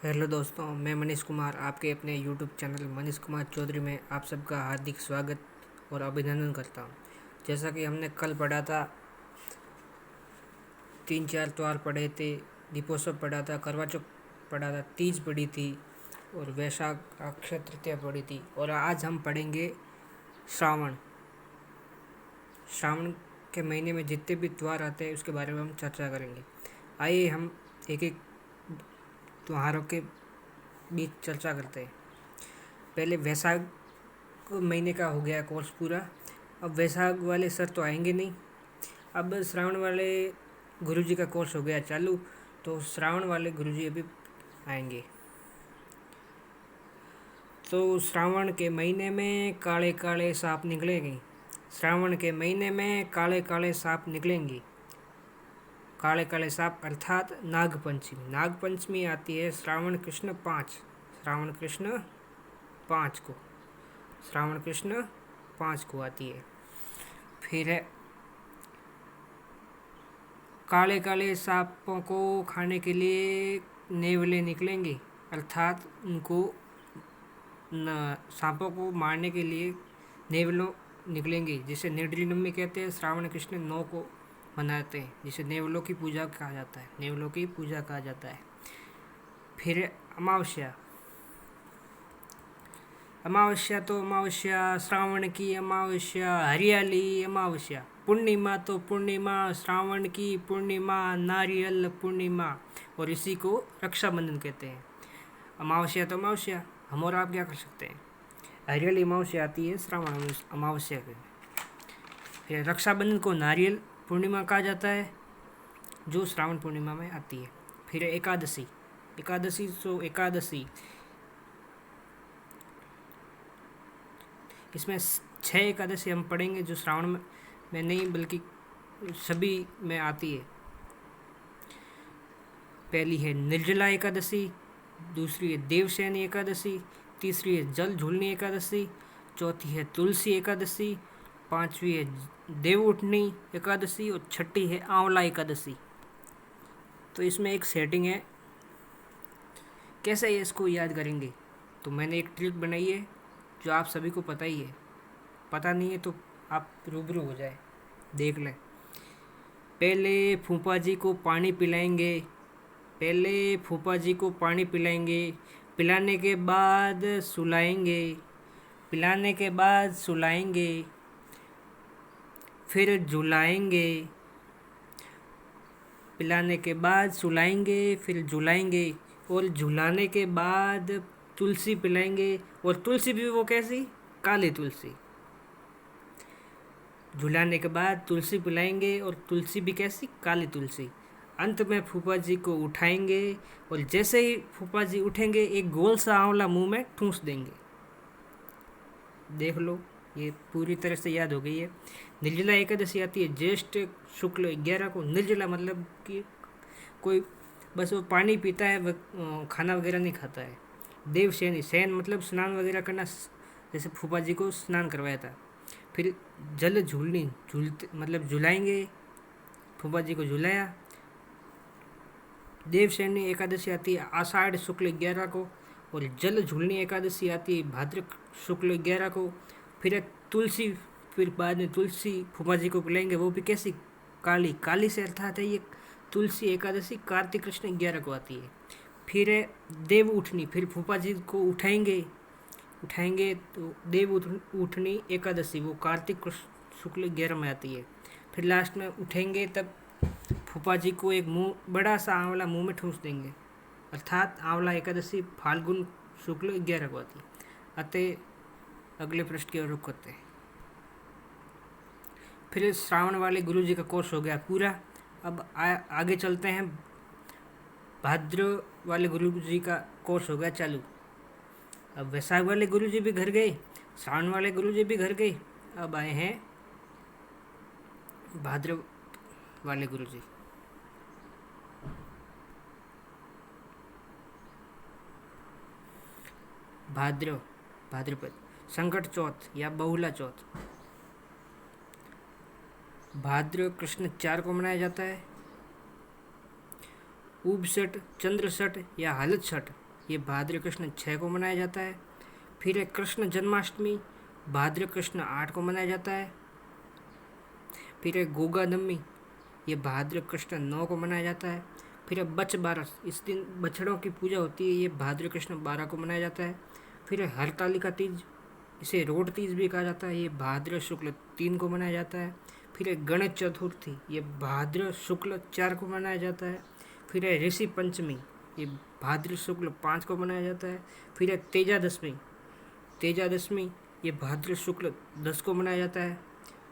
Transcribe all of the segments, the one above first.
Hello दोस्तों, मैं मनीष कुमार आपके अपने यूट्यूब चैनल मनीष कुमार चौधरी में आप सबका हार्दिक स्वागत और अभिनंदन करता हूं। जैसा कि हमने कल पढ़ा था, 3-4 त्योहार पढ़े थे, दीपोत्सव पढ़ा था, करवा चौथ पढ़ा था, तीज पढ़ी थी और वैशाख अक्षय तृतीया पढ़ी थी। और आज हम पढ़ेंगे श्रावण। श्रावण के महीने में जितने भी त्योहार आते हैं उसके बारे में हम चर्चा करेंगे। आइए हम एक एक त्योहारों के बीच चर्चा करते हैं। पहले वैशाख महीने का हो गया कोर्स पूरा। अब वैशाख वाले सर तो आएंगे नहीं। अब श्रावण वाले गुरुजी का कोर्स हो गया चालू, तो श्रावण वाले गुरुजी अभी आएंगे। तो श्रावण के महीने में काले काले सांप निकलेंगे। श्रावण के महीने में काले काले सांप निकलेंगे। काले काले सांप अर्थात नागपंचमी। नागपंचमी आती है श्रावण कृष्ण 5। श्रावण कृष्ण 5 को श्रावण कृष्ण 5 को आती है। फिर है काले काले सांपों को खाने के लिए नेवले निकलेंगे, अर्थात उनको सांपों को मारने के लिए नेवलों निकलेंगे, जिसे निर्जली कहते हैं। श्रावण कृष्ण 9 को मनाते हैं, जिसे नेवलों की पूजा कहा जाता है। नेवलों की पूजा कहा जाता है। फिर अमावस्या। अमावस्या तो अमावस्या, श्रावण की अमावस्या, हरियाली अमावस्या। पूर्णिमा तो पूर्णिमा, श्रावण की पूर्णिमा, नारियल पूर्णिमा, और इसी को रक्षाबंधन कहते हैं। अमावस्या तो अमावस्या, हम और आप क्या कर सकते हैं। हरियाली अमावस्या आती है श्रावण अमावस्या के। फिर रक्षाबंधन को नारियल पूर्णिमा कहा जाता है, जो श्रावण पूर्णिमा में आती है। फिर एकादशी। एकादशी तो एकादशी, इसमें 6 एकादशी हम पढ़ेंगे जो श्रावण में नहीं बल्कि सभी में आती है। पहली है निर्जला एकादशी, दूसरी है देवशयनी एकादशी, तीसरी है जल झूलनी एकादशी, चौथी है तुलसी एकादशी, पांचवी है देव उठनी एकादशी और छठी है आंवला एकादशी। तो इसमें एक सेटिंग है, कैसे इसको याद करेंगे। तो मैंने एक ट्रिक बनाई है जो आप सभी को पता ही है। पता नहीं है तो आप रूबरू हो जाए, देख लें। पहले फूफा जी को पानी पिलाएंगे। पहले फूफा जी को पानी पिलाएंगे, पिलाने के बाद सुलाएंगे, पिलाने के बाद सुलाएंगे, फिर झुलाएंगे, पिलाने के बाद सुलाएंगे, फिर झुलाएंगे, और झुलाने के बाद तुलसी पिलाएंगे। और तुलसी भी वो कैसी, काली तुलसी। झुलाने के बाद तुलसी पिलाएंगे और तुलसी भी कैसी, काली तुलसी। अंत में फूफा जी को उठाएंगे और जैसे ही फूफा जी उठेंगे एक गोल सा आंवला मुंह में ठूंस देंगे। देख लो, ये पूरी तरह से याद हो गई है। निर्जला एकादशी आती है ज्येष्ठ शुक्ल 11 को। निर्जला मतलब कि कोई बस वो पानी पीता है, खाना वगैरह नहीं खाता है। देवशयनी, शयन मतलब स्नान वगैरह करना, जैसे फूफा जी को स्नान करवाया था। फिर जल झूलनी, झूलते मतलब झुलाएंगे, फूफा जी को झुलाया। देवशयनी एकादशी आती है आषाढ़ शुक्ल 11 को, और जल झूलनी एकादशी आती है भाद्र शुक्ल 11 को। फिर तुलसी, फिर बाद में तुलसी फूफा जी को पिलाएंगे, वो भी कैसी, काली। काली से अर्थात है ये तुलसी एकादशी कार्तिक कृष्ण 11 को आती है। फिर है देव उठनी, फिर फूफा जी को उठाएंगे तो देव उठनी एकादशी, वो कार्तिक शुक्ल 11 में आती है। फिर लास्ट में उठेंगे तब फूफा जी को एक बड़ा सा आंवला मुंह में ठूंस देंगे, अर्थात आंवला एकादशी फाल्गुन शुक्ल 11 को आती है। अतः अगले पृष्ठ की ओर रुख करते हैं। फिर श्रावण वाले गुरु जी का कोर्स हो गया पूरा। अब आगे चलते हैं, भाद्र वाले गुरु जी का कोर्स हो गया चालू। अब वैशाख वाले गुरु जी भी घर गए, श्रावण वाले गुरु जी भी घर गए। अब आए हैं भाद्र वाले गुरु जी। भाद्रपद, संकट चौथ या बहुला चौथ। भाद्र कृष्ण 4 को मनाया जाता है। उबसठ, चंद्रसठ या हलत छठ ये भाद्र कृष्ण 6 को मनाया जाता है। फिर है कृष्ण जन्माष्टमी, भाद्र कृष्ण 8 को मनाया जाता है। फिर है गोगादमी, ये भाद्र कृष्ण 9 को मनाया जाता है। फिर है बच बारस, इस दिन बछड़ों की पूजा होती है, ये भाद्र कृष्ण 12 को मनाया जाता है। फिर है हरतालिका तीज, इसे रोड तीज भी कहा जाता है, ये भाद्र शुक्ल 3 को मनाया जाता है। फिर है गणेश चतुर्थी, ये भाद्र शुक्ल 4 को मनाया जाता है। फिर है ऋषि पंचमी, ये भाद्र शुक्ल 5 को मनाया जाता है। फिर है तेजादशमी, तेजादशमी ये भाद्र शुक्ल 10 को मनाया जाता है।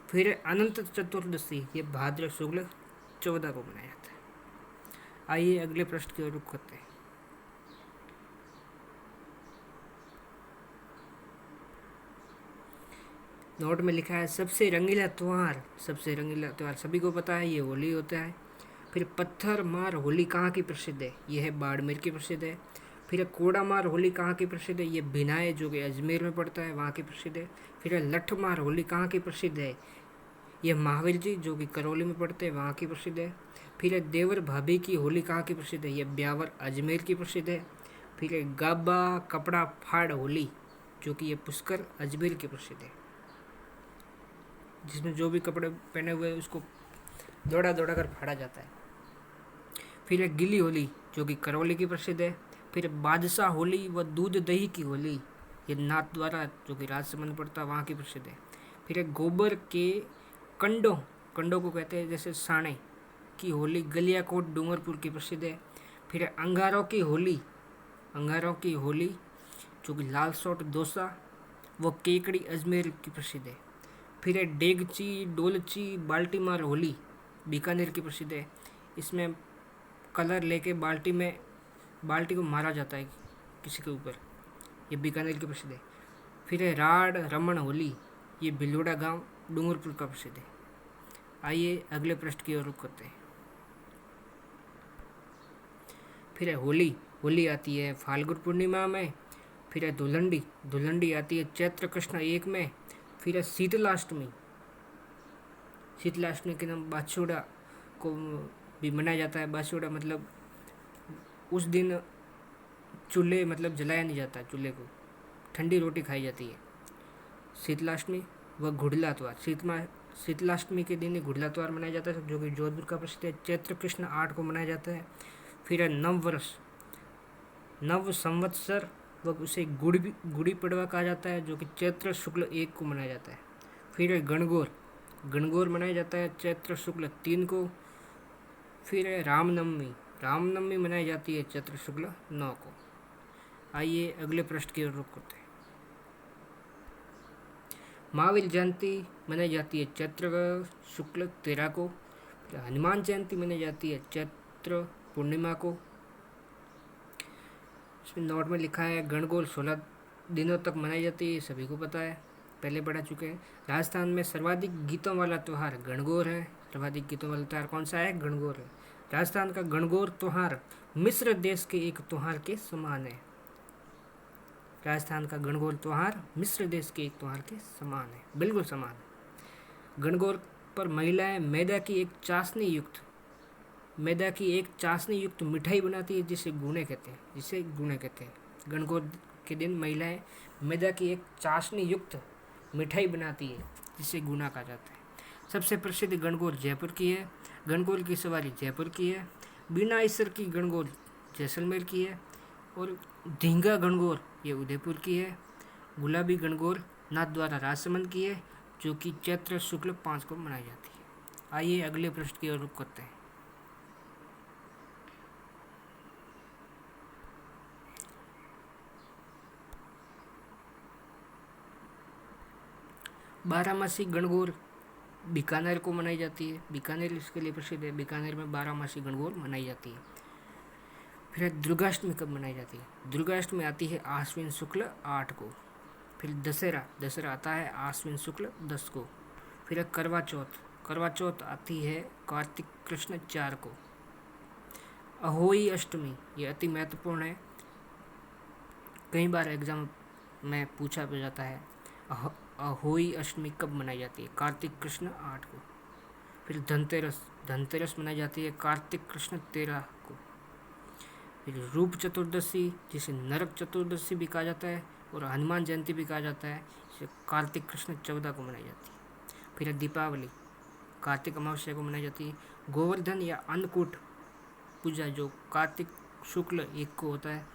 फिर है अनंत चतुर्दशी, ये भाद्र शुक्ल 14 को मनाया जाता है। आइए अगले प्रश्न की ओर रुख करते हैं। नोट में लिखा है सबसे रंगीला त्यौहार, सबसे रंगीला त्यौहार सभी को पता है, ये होली होता है। फिर पत्थर मार होली कहाँ की प्रसिद्ध है, यह है बाड़मेर की प्रसिद्ध है। फिर कोड़ा मार होली कहाँ की प्रसिद्ध है, ये भिनाए जो कि अजमेर में पड़ता है वहाँ की प्रसिद्ध है। फिर लठ मार होली कहाँ की प्रसिद्ध है, यह महावीर जी जो कि करौली में पड़ते हैं वहाँ की प्रसिद्ध है। फिर देवर भाभी की होली कहाँ की प्रसिद्ध है, यह ब्यावर अजमेर की प्रसिद्ध है। फिर गाबा कपड़ा फाड़ होली जो कि ये पुष्कर अजमेर की प्रसिद्ध है, जिसमें जो भी कपड़े पहने हुए उसको दौड़ा दौड़ा कर फाड़ा जाता है। फिर गिली होली जो कि करौली की प्रसिद्ध है। फिर बादशाह होली व दूध दही की होली, ये नाथ द्वारा जो कि राजसमंद पड़ता है वहाँ की प्रसिद्ध है। फिर गोबर के कंडों, कंडों को कहते हैं जैसे साणे की होली गलियाकोट डूंगरपुर की प्रसिद्ध है। फिर अंगारों की होली, अंगारों की होली जो कि लाल सोट दोसा व केकड़ी अजमेर की प्रसिद्ध है। फिर डेगची डोलची बाल्टी मार होली बीकानेर की प्रसिद्ध है, इसमें कलर लेके बाल्टी को मारा जाता है किसी के ऊपर, ये बीकानेर की प्रसिद्ध है। फिर राड रमन होली, ये भिलोड़ा गांव डूंगरपुर का प्रसिद्ध है। आइए अगले प्रश्न की ओर रुख करते हैं। फिर होली, होली आती है फाल्गुन पूर्णिमा में। फिर धुलंडी, धुलंडी आती है चैत्र कृष्ण 1 में। फिर शीतलाष्टमी, शीतलाष्टमी के नाम बाछोड़ा को भी मनाया जाता है। बाछोड़ा मतलब उस दिन चूल्हे मतलब जलाया नहीं जाता, चूल्हे को ठंडी रोटी खाई जाती है। शीतलाष्टमी व घुड़ला त्यौहार, शीतलाष्टमी के दिन घुड़ला त्यौहार मनाया जाता है जो कि जोधपुर का प्रसिद्ध है। चैत्र कृष्ण 8 को मनाया जाता है। फिर नव वर्ष, नव संवत्सर व उसे गुड़ी पड़वा कहा जाता है जो कि चैत्र शुक्ल 1 को मनाया जाता है। फिर गणगौर, गणगौर मनाया जाता है चैत्र शुक्ल 3 को। फिर रामनवमी, रामनवमी मनाई जाती है चैत्र शुक्ल 9 को। आइए अगले प्रश्न की ओर रुख करते हैं। महावीर जयंती मनाई जाती है चैत्र शुक्ल 13 को। हनुमान जयंती मनाई जाती है चैत्र पूर्णिमा को। इसमें नोट में लिखा है गणगौर 16 दिनों तक मनाई जाती है, सभी को पता है, पहले पढ़ा चुके हैं। राजस्थान में सर्वाधिक गीतों वाला त्यौहार गणगौर है। सर्वाधिक गीतों वाला त्यौहार कौन सा है, गणगौर है। राजस्थान का गणगौर त्यौहार मिस्र देश के एक त्यौहार के समान है। राजस्थान का गणगौर त्यौहार मिस्र देश के एक त्यौहार के समान है, बिल्कुल समान है। गणगौर पर महिलाएं मैदा की एक चाशनी युक्त मिठाई बनाती है जिसे गुणे कहते हैं, गणगौर के दिन महिलाएं मैदा की एक चाशनी युक्त मिठाई बनाती है जिसे गुना कहा जाता है। सबसे प्रसिद्ध गणगौर जयपुर की है। गणगौर की सवारी जयपुर की है। बीना ईसर की गणगौर जैसलमेर की है। और ढींगा गणगौर ये उदयपुर की है। गुलाबी गणगौर नाथ द्वारा राजसमंद की है जो कि चैत्र शुक्ल 5 को मनाई जाती है। आइए अगले प्रश्न की ओर रुख करते हैं। बारामासी गणगौर बीकानेर को मनाई जाती है, बीकानेर इसके लिए प्रसिद्ध है। बीकानेर में बारामासी गणगौर मनाई जाती है। फिर दुर्गाष्टमी कब मनाई जाती है, दुर्गाष्टमी आती है आश्विन शुक्ल 8 को। फिर दशहरा आता है आश्विन शुक्ल 10 को। फिर करवा चौथ आती है कार्तिक कृष्ण 4 को। अहोई अष्टमी ये अति महत्वपूर्ण है, कई बार एग्जाम में पूछा भी जाता है। अहोई अष्टमी कब मनाई जाती है, कार्तिक कृष्ण 8 को। फिर धनतेरस मनाई जाती है कार्तिक कृष्ण 13 को। फिर रूप चतुर्दशी, जिसे नरक चतुर्दशी भी कहा जाता है और हनुमान जयंती भी कहा जाता है, जिसे कार्तिक कृष्ण 14 को मनाई जाती है। फिर दीपावली, कार्तिक अमावस्या को मनाई जाती है। गोवर्धन या अन्नकूट पूजा जो कार्तिक शुक्ल 1 को होता है।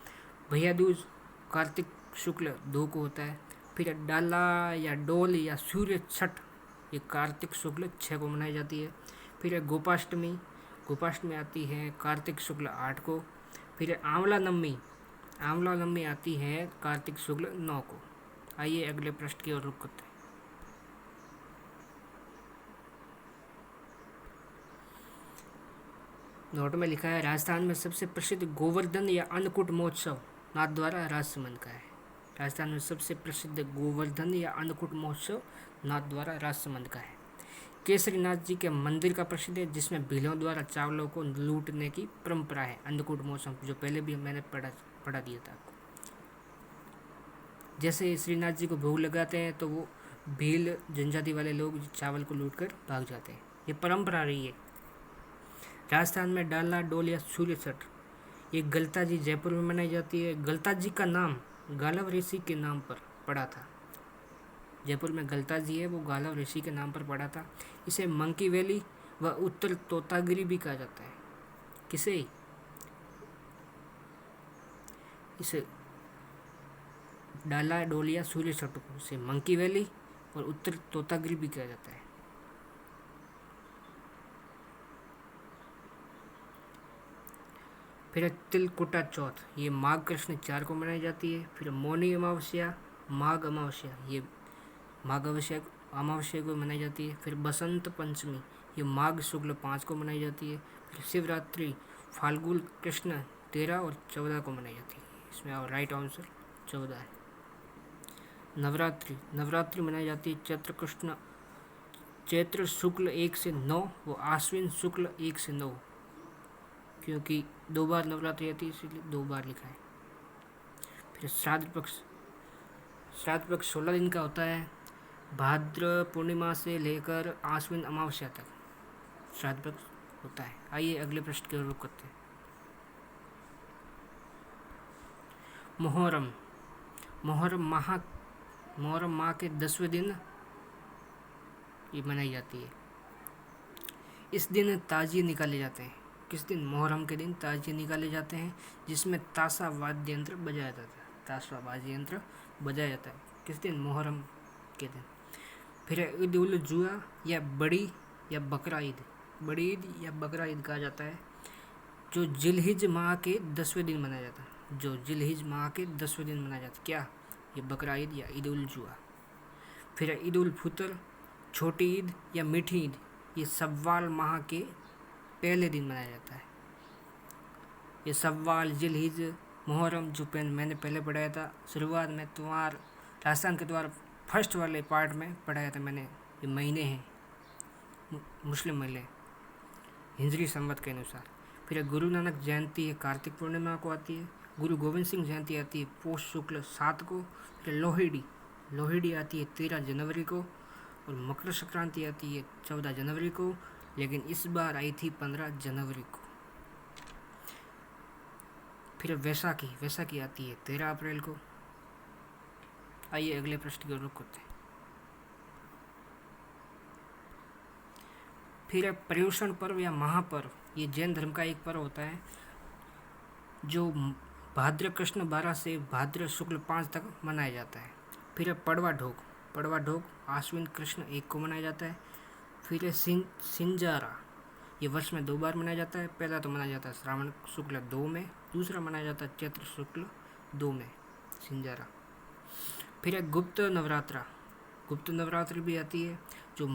भैया दूज कार्तिक शुक्ल 2 को होता है। फिर डाला या डोल या सूर्य छठ, ये कार्तिक शुक्ल 6 को मनाई जाती है। फिर गोपाष्टमी, गोपाष्टमी आती है कार्तिक शुक्ल 8 को। फिर आंवला नवमी, आंवला नवमी आती है कार्तिक शुक्ल 9 को। आइए अगले प्रश्न की ओर रुख करते हैं। नोट में लिखा है, राजस्थान में सबसे प्रसिद्ध गोवर्धन या अन्नकूट महोत्सव नाथद्वारा राजसमंद का है। राजस्थान में सबसे प्रसिद्ध गोवर्धन या अन्नकूट महोत्सव नाथद्वारा राजसमंद का है। केसरीनाथ जी के मंदिर का प्रसिद्ध है, जिसमें भीलों द्वारा चावलों को लूटने की परंपरा है। अन्नकूट महोत्सव जो पहले भी मैंने पढ़ा दिया था आपको। जैसे श्रीनाथ जी को भोग लगाते हैं तो वो भील जनजाति वाले लोग चावल को लूट कर भाग जाते हैं, ये परंपरा रही है। राजस्थान में डाला डोल या सूर्य छठ, ये गलता जी जयपुर में मनाई जाती है। गलता जी का नाम गालव ऋषि के नाम पर पड़ा था। जयपुर में गलता जी है वो गालव ऋषि के नाम पर पड़ा था। इसे मंकी वैली व उत्तर तोतागिरी भी कहा जाता है। किसे? इसे डाला डोल या सूर्य छठ को इसे मंकी वैली और उत्तर तोतागिरी भी कहा जाता है। फिर तिलकुटा चौथ, ये माघ कृष्ण 4 को मनाई जाती है। फिर मौनी अमावस्या, माघ अमावस्या, ये माघ अमावस्या को मनाई जाती है। फिर बसंत पंचमी, ये माघ शुक्ल 5 को मनाई जाती है। फिर शिवरात्रि फाल्गुन कृष्ण 13 और 14 को मनाई जाती है। इसमें और राइट आंसर 14 है। नवरात्रि मनाई जाती है चैत्र शुक्ल 1 से 9 व आश्विन शुक्ल 1 से 9, क्योंकि 2 बार नवरात्रि आती है इसलिए 2 बार लिखा है। फिर श्राद्ध पक्ष 16 दिन का होता है। भाद्र पूर्णिमा से लेकर आश्विन अमावस्या तक श्राद्ध पक्ष होता है। आइए अगले प्रश्न की ओर रुख करते हैं। मुहर्रम माह के 10वें दिन ये मनाई जाती है। इस दिन ताजिए निकाले जाते हैं। किस दिन? मुहर्रम के दिन ताजिए निकाले जाते हैं, जिसमें ताशा वाद्य यंत्र बजाया जाता है। किस दिन? मुहर्रम के दिन। फिर ईद उल जुहा या बड़ी या बकरा ईद कहा जाता है, जो जिलहिज माह के 10वें दिन मनाया जाता है। क्या? ये बकरा ईद या ईद उल जुहा। फिर ईद उल फितर, छोटी ईद या मीठी ईद, ये सव्वाल माह के पहले दिन मनाया जाता है। ये सव्वाल, जिलहिज, मुहर्रम जो मैंने पहले पढ़ाया था शुरुआत में, राजस्थान के द्वारा फर्स्ट वाले पार्ट में पढ़ाया था मैंने। ये महीने हैं मुस्लिम महीने हिजरी संवत के अनुसार। फिर गुरु नानक जयंती है कार्तिक पूर्णिमा को आती है। गुरु गोविंद सिंह जयंती आती है पोष शुक्ल 7 को। फिर लोहड़ी आती है 13 जनवरी को। और मकर संक्रांति आती है 14 जनवरी को, लेकिन इस बार आई थी 15 जनवरी को। फिर वैसाखी आती है 13 अप्रैल को। आइए अगले प्रश्न की ओर रुख करते हैं। फिर पर्युषण पर्व या महापर्व, ये जैन धर्म का एक पर्व होता है जो भाद्र कृष्ण 12 से भाद्र शुक्ल 5 तक मनाया जाता है। फिर पड़वा ढोक आश्विन कृष्ण 1 को मनाया जाता है। फिर सिंजारा, ये वर्ष में 2 बार मनाया जाता है। पहला तो मनाया जाता है श्रावण शुक्ल 2 में, दूसरा मनाया जाता है चैत्र शुक्ल 2 में सिंजारा। फिर गुप्त नवरात्रि भी आती है जो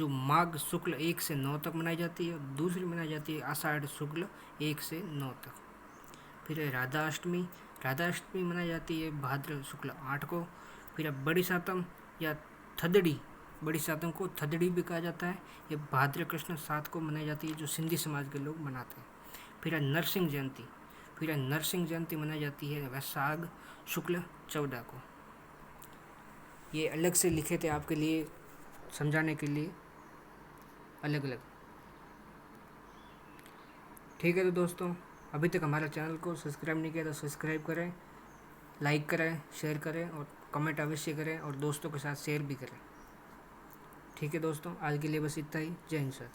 माघ शुक्ल 1 से 9 तक मनाई जाती है। दूसरी मनाई जाती है आषाढ़ शुक्ल 1 से 9 तक। फिर राधा अष्टमी मनाई जाती है भाद्र शुक्ल 8 को। फिर बड़ी सातम या बड़ी सातम को थदड़ी भी कहा जाता है, ये भाद्र कृष्ण 7 को मनाई जाती है, जो सिंधी समाज के लोग मनाते हैं। फिर नरसिंह जयंती मनाई जाती है वैशाख शुक्ल 14 को। ये अलग से लिखे थे आपके लिए समझाने के लिए, अलग अलग। ठीक है तो दोस्तों, अभी तक हमारे चैनल को सब्सक्राइब नहीं किया तो सब्सक्राइब करें, लाइक करें, शेयर करें और कमेंट अवश्य करें और दोस्तों के साथ शेयर भी करें। ठीक है दोस्तों, आज के लिए बस इतना ही। जय हिंद सर।